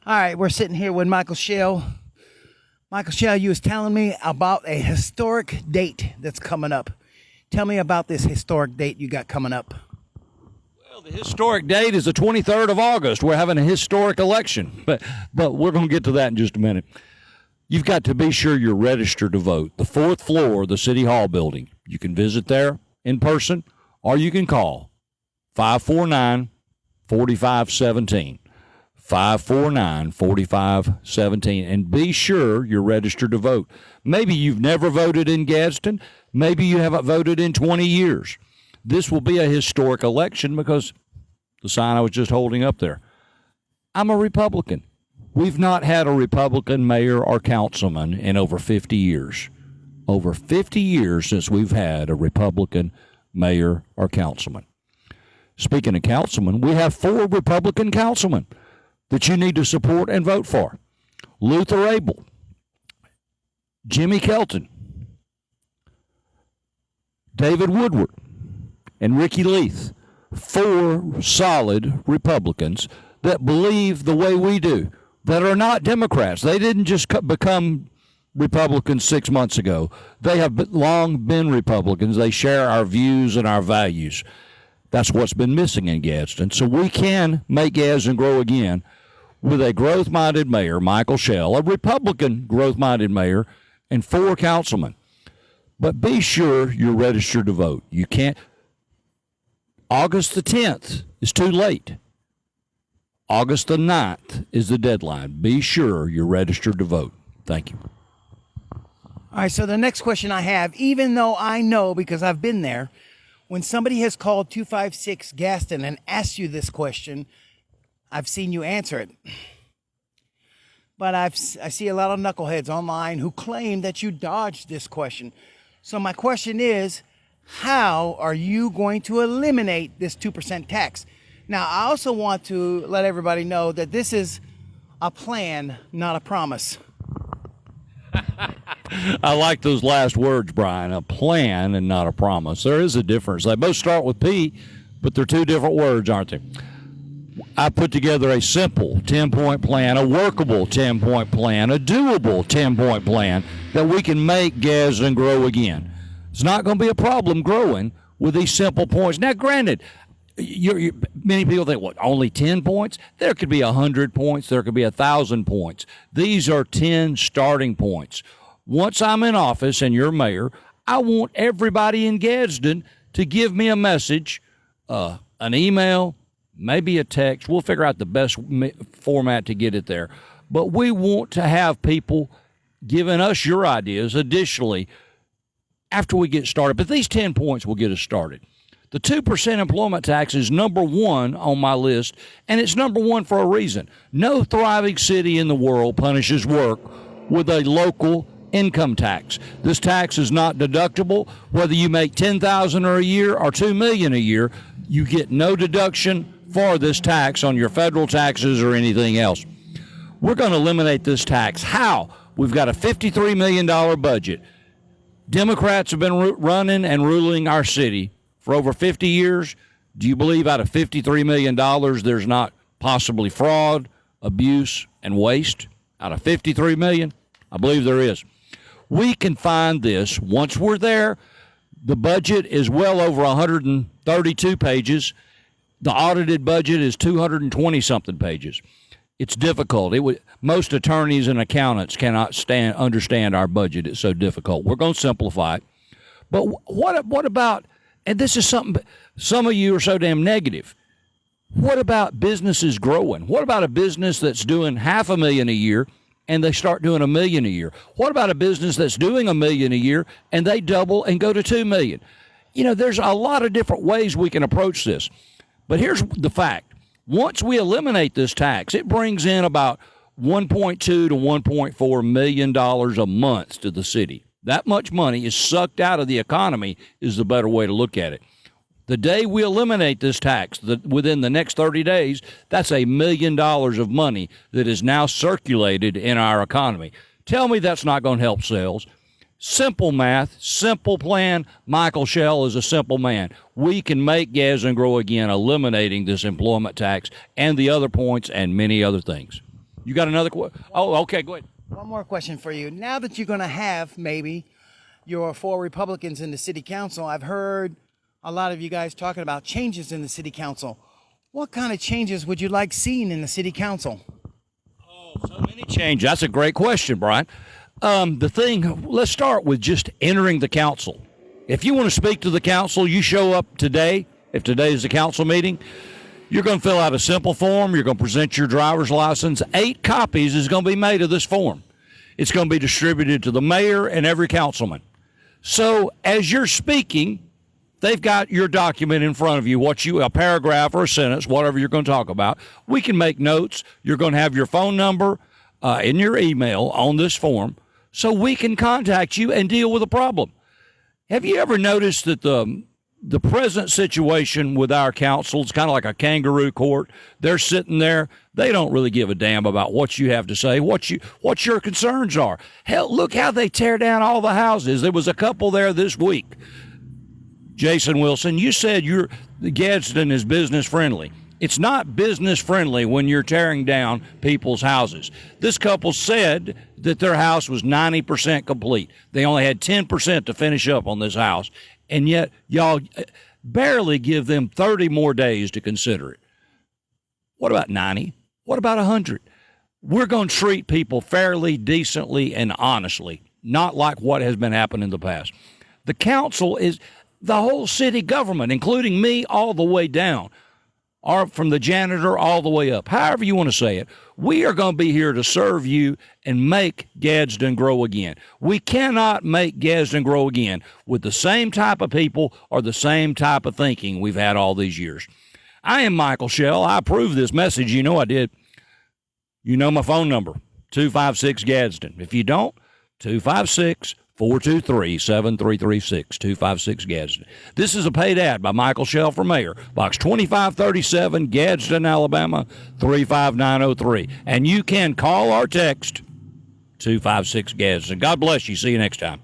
All right, we're sitting here with Michael Shell. Michael Shell, you was telling me about a historic date that's coming up. Tell me about this historic date you got coming up. Well, the historic date is the 23rd of August. We're having a historic election, but we're going to get to that in just a minute. You've got to be sure you're registered to vote. The fourth floor of the City Hall building. You can visit there in person, or you can call 549-4517. 549-4517, and be sure you're registered to vote. Maybe you've never voted in Gadsden. Maybe you haven't voted in 20 years. This will be a historic election because the sign I was just holding up there. I'm a Republican. We've not had a Republican mayor or councilman in over 50 years. Over 50 years since we've had a Republican mayor or councilman. Speaking of councilmen, we have 4 Republican councilmen that you need to support and vote for. Luther Abel, Jimmy Kelton, David Woodward, and Ricky Leith. 4 solid Republicans that believe the way we do, that are not Democrats. They didn't just become Republicans 6 months ago. They have long been Republicans. They share our views and our values. That's what's been missing in Gadsden. So we can make Gadsden grow again with a growth-minded mayor, Michael Shell, a Republican growth-minded mayor, and 4 councilmen. But be sure you're registered to vote. You can't. August the 10th is too late. August the 9th is the deadline. Be sure you're registered to vote. Thank you. All right, so the next question I have, even though I know because I've been there, when somebody has called 256 Gadsden and asked you this question, I've seen you answer it. But I see a lot of knuckleheads online who claim that you dodged this question. So my question is, how are you going to eliminate this 2% tax? Now, I also want to let everybody know that this is a plan, not a promise. I like those last words, Brian. A plan and not a promise. There is a difference. They both start with P, but they're 2 different words, aren't they? I put together a simple 10-point plan, a workable 10-point plan, a doable 10-point plan that we can make Gadsden grow again. It's not going to be a problem growing with these simple points. Now, granted, many people think, what, only 10 points? There could be 100 points. There could be 1,000 points. These are 10 starting points. Once I'm in office and you're mayor, I want everybody in Gadsden to give me a message, an email, maybe a text. We'll figure out the best format to get it there. But we want to have people giving us your ideas additionally after we get started. But these 10 points will get us started. The 2% employment tax is number 1 on my list, and it's number 1 for a reason. No thriving city in the world punishes work with a local income tax. This tax is not deductible. Whether you make $10,000 a year or $2 million a year, you get no deduction for this tax on your federal taxes or anything else. We're going to eliminate this tax. How? We've got a $53 million budget. Democrats have been running and ruling our city for over 50 years. Do you believe out of $53 million there's not possibly fraud, abuse, and waste? Out of $53 million? I believe there is. We can find this. Once we're there, the budget is well over 132 pages. The audited budget is 220-something pages. It's difficult. Most attorneys and accountants cannot understand our budget. It's so difficult. We're going to simplify it. But what about, and this is something, some of you are so damn negative. What about businesses growing? What about a business that's doing $500,000 a year and they start doing $1 million a year? What about a business that's doing $1 million a year and they double and go to $2 million? You know, there's a lot of different ways we can approach this. But here's the fact. Once we eliminate this tax, it brings in about $1.2 to $1.4 million a month to the city. That much money is sucked out of the economy is the better way to look at it. The day we eliminate this tax, within the next 30 days, that's $1 million of money that is now circulated in our economy. Tell me that's not going to help sales. Simple math, simple plan. Michael Shell is a simple man. We can make Gadsden grow again, eliminating this employment tax and the other points and many other things. You got another question? Oh, okay, go ahead. One more question for you. Now that you're going to have maybe your 4 Republicans in the city council, I've heard a lot of you guys talking about changes in the city council. What kind of changes would you like seen in the city council? Oh, so many changes. That's a great question, Brian. Let's start with just entering the council. If you want to speak to the council, you show up today. If today is the council meeting, you're going to fill out a simple form. You're going to present your driver's license. 8 copies is going to be made of this form. It's going to be distributed to the mayor and every councilman. So as you're speaking, they've got your document in front of you, a paragraph or a sentence, whatever you're going to talk about. We can make notes. You're going to have your phone number in your email on this form so we can contact you and deal with the problem. Have you ever noticed that the present situation with our council is kind of like a kangaroo court? They're sitting there. They don't really give a damn about what you have to say, what your concerns are. Hell, look how they tear down all the houses. There was a couple there this week. Jason Wilson, you said Gadsden is business friendly. It's not business friendly when you're tearing down people's houses. This couple said that their house was 90% complete. They only had 10% to finish up on this house. And yet, y'all barely give them 30 more days to consider it. What about 90? What about 100? We're going to treat people fairly, decently, and honestly, not like what has been happening in the past. The council is the whole city government, including me, all the way down, or from the janitor all the way up, however you want to say it. We are going to be here to serve you and make Gadsden grow again. We cannot make Gadsden grow again with the same type of people or the same type of thinking we've had all these years. I am Michael Shell. I approve this message. You know I did. You know my phone number, 256 Gadsden. If you don't, 256-423-7336, 256 Gadsden. This is a paid ad by Michael Shell for mayor, Box 2537, Gadsden, Alabama, 35903. And you can call or text 256 Gadsden. God bless you. See you next time.